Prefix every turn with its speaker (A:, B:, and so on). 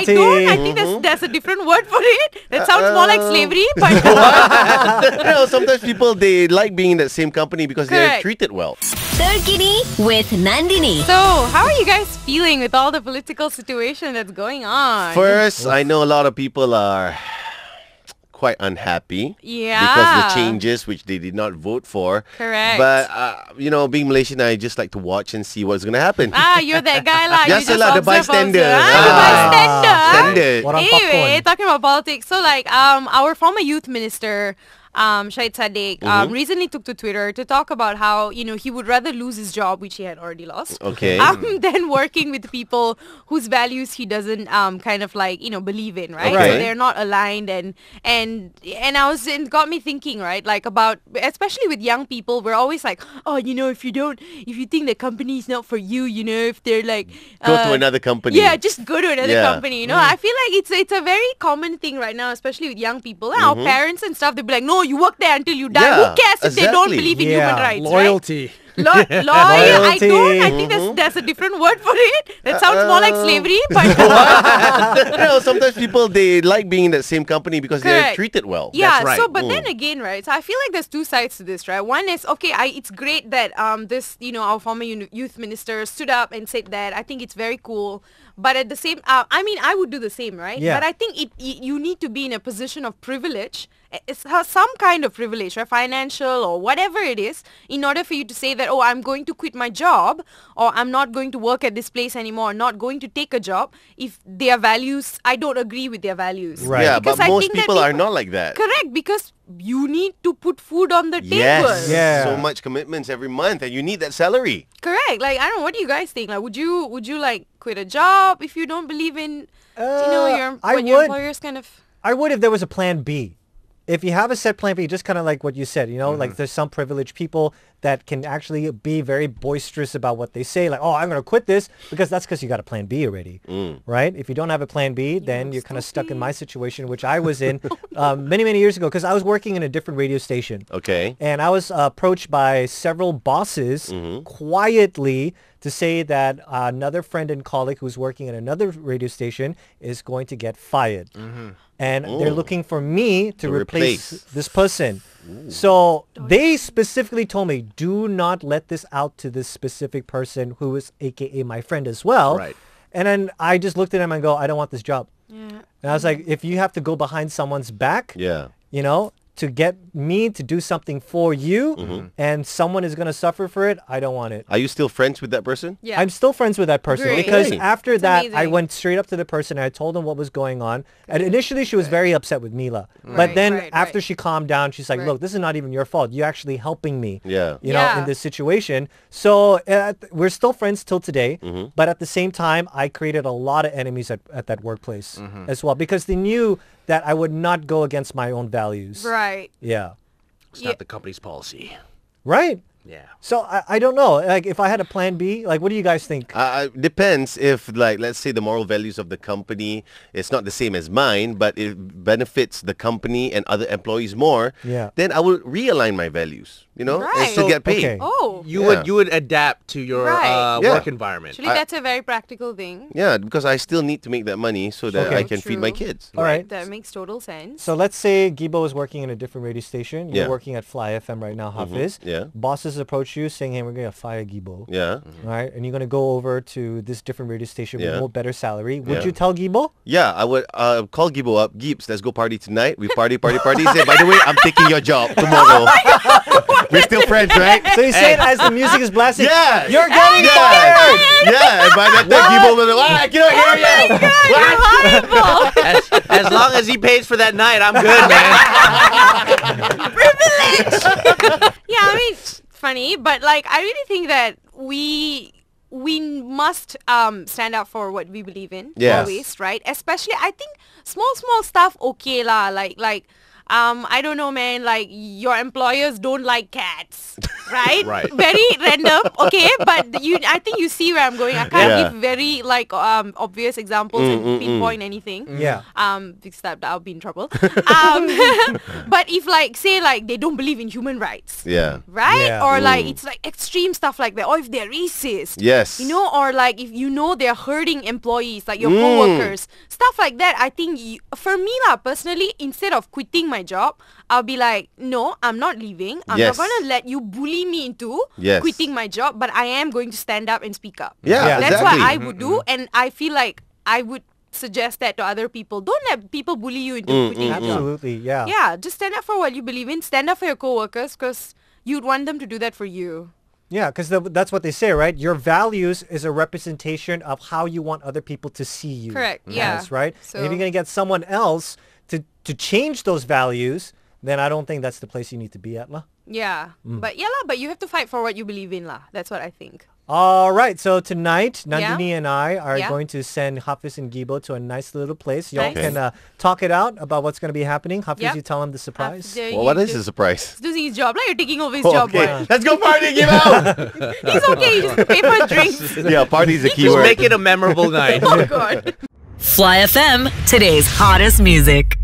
A: Loyalty.
B: I think there's a different word for it. That sounds more like slavery, but
C: Sometimes people, they like being in that same company because they're
B: Correct.
C: treated well.
D: Terkini with Nandini.
B: So, how are you guys feeling with all the political situation that's going on?
C: First, I know a lot of people are quite unhappy
B: Yeah.
C: because the changes which they did not vote for.
B: Correct.
C: But being Malaysian, I just like to watch and see what's gonna happen.
B: You're that guy lah.
C: Yes,
B: You just
C: lah, the
B: observe
C: bystander.
B: also. The
C: Ah.
B: bystander.
C: Standard.
A: Orang
B: Anyway,
A: popcorn.
B: talking about politics, so like our former youth minister, Syed Saddiq, recently took to Twitter to talk about how, he would rather lose his job, which he had already lost,
C: Okay.
B: than working with people whose values he doesn't believe in, right?
C: Okay.
B: So they're not aligned, and it got me thinking, right? Like about, especially with young people, we're always like, oh, if you think the company is not for you, if they're like
C: Go to another company.
B: yeah, just go to another
C: Yeah.
B: company. I feel like it's a very common thing right now, especially with young people. Our parents and stuff, they'll be like, no, you work there until you die.
C: Yeah,
B: Who cares if they don't
C: exactly.
B: believe in human rights,
A: Loyalty.
B: right? Loyal. I
A: Loyalty.
B: think there's a different word for it. That sounds more like slavery, but
C: Sometimes people, they like being in that same company because they're
B: Correct.
C: treated well.
B: yeah.
A: That's right.
B: So, but then again, right? So I feel like there's two sides to this, right? One is okay. It's great that this our former youth minister stood up and said that. I think it's very cool. But at the same, I would do the same, right?
A: Yeah.
B: But I think you need to be in a position of privilege. It's some kind of privilege, right? Financial or whatever it is, in order for you to say that, oh, I'm going to quit my job, or I'm not going to work at this place anymore, or not going to take a job if their values, I don't agree with their values.
A: Right.
C: Yeah,
B: Because
C: but
B: I
C: most
B: think that
C: people are not like that.
B: Correct, because you need to put food on the table.
C: Yes.
A: Yeah.
C: So much commitments every month and you need that salary.
B: Correct. Like, I don't know, what do you guys think? Like, would you like quit a job if you don't believe in, your
A: I
B: what your
A: would.
B: employer's kind of...
A: I would if there was a plan B. If you have a set plan B, just kind of like what you said, like there's some privileged people that can actually be very boisterous about what they say. Like, oh, I'm going to quit this because you got a plan B already, right? If you don't have a plan B, then you're kind of stuck in my situation, which I was in many, many years ago because I was working in a different radio station.
C: Okay.
A: And I was approached by several bosses quietly to say that another friend and colleague who's working at another radio station is going to get fired. And they're looking for me to replace this person. So they specifically told me, do not let this out to this specific person who is AKA my friend as well.
E: Right.
A: And then I just looked at him and go, I don't want this job.
B: Yeah.
A: And I was like, if you have to go behind someone's back,
C: Yeah.
A: to get me to do something for you and someone is going to suffer for it, I don't want it.
C: Are you still friends with that person?
B: Yeah.
A: I'm still friends with that person
B: Great.
A: because
C: Okay.
A: after
B: It's
A: that, I
B: amazing.
A: went straight up to the person and I told them what was going on. And initially, she was very upset with Mila. But
B: Right,
A: then
B: right,
A: after
B: right.
A: she calmed down, she's like,
B: Right.
A: look, this is not even your fault. You're actually helping me,
C: Yeah.
B: Yeah.
A: in this situation. So we're still friends till today. But at the same time, I created a lot of enemies at that workplace as well because they knew that I would not go against my own values.
B: Right.
A: Yeah.
E: It's not the company's policy.
A: Right.
E: Yeah.
A: So I don't know. Like if I had a plan B, like what do you guys think?
C: Depends if, like, let's say the moral values of the company is not the same as mine, but it benefits the company and other employees more,
A: Yeah.
C: then I will realign my values, and
B: Right.
C: still get paid.
A: Okay.
B: Oh.
E: You would adapt to your
B: Right.
C: Yeah.
E: work environment.
B: Actually, that's a very practical thing.
C: Yeah, because I still need to make that money so that
A: Okay.
C: I can feed my
B: True.
C: kids.
A: All right.
B: That makes total sense.
A: So let's say Gibo is working in a different radio station. You're
C: Yeah.
A: working at Fly FM right now, Hafiz.
C: Yeah.
A: Bosses approach you saying, hey, we're going to fire Gibo.
C: Yeah.
A: All right. And you're going to go over to this different radio station with
C: Yeah.
A: more better salary. Would
C: Yeah.
A: you tell Gibo?
C: Yeah, I would call Gibo up. Gibbs, let's go party tonight. We party. He said, by the way, I'm taking your job tomorrow. We're still friends, right?
A: So you say it as the music is blasting.
C: Yeah.
A: You're getting
C: Yeah.
A: fired.
C: Yeah, and by that time, Gibo will be like, I cannot hear you.
B: You're horrible.
E: as long as he pays for that night, I'm good, man.
B: Yeah, I mean, it's funny, but like, I really think that we must stand up for what we believe in
C: Yes.
B: always, right? Especially, I think small stuff, okay lah. Like I don't know, man, like your employers don't like cats, right?
C: Right.
B: Very random, okay, but I think you see where I'm going. I can't give very like obvious examples and pinpoint anything.
A: Yeah.
B: Because that I'll be in trouble. But if like say like they don't believe in human rights, right?
A: Yeah.
B: Or like it's like extreme stuff like that, or if they're racist,
C: Yes.
B: you know, or like if you know they're hurting employees, like your co-workers, stuff like that. I think for me lah, personally, instead of quitting my job, I'll be like, no, I'm not leaving. I'm
C: Yes.
B: not gonna let you bully me into
C: Yes.
B: quitting my job, but I am going to stand up and speak up.
C: Yeah,
B: That's
C: exactly.
B: what I would do, and I feel like I would suggest that to other people. Don't let people bully you into quitting your job.
A: Absolutely, yeah.
B: Yeah, just stand up for what you believe in. Stand up for your co-workers because you'd want them to do that for you.
A: Yeah, because that's what they say, right? Your values is a representation of how you want other people to see you.
B: Correct, yeah.
A: as, right?
B: So-
A: and if you're going to get someone else to change those values, then I don't think that's the place you need to be at, lah.
B: Yeah, but you have to fight for what you believe in, lah. That's what I think.
A: All right, so tonight, Nandini and I are
B: Yeah.
A: going to send Hafiz and Gibo to a nice little place. Y'all
B: Nice.
A: can talk it out about what's going to be happening. Hafiz,
B: Yep.
A: you tell him the surprise.
B: After
C: Well, what
B: you
C: is
B: do-
C: the surprise?
B: He's doing his job. Like you're taking over his job.
C: Okay,
B: Boy.
C: let's go party, give out.
B: He's okay. He just pay for drinks.
C: Yeah, party is the
E: Just
C: keyword.
E: make it a memorable night.
B: Oh God.
D: Fly FM, today's hottest music.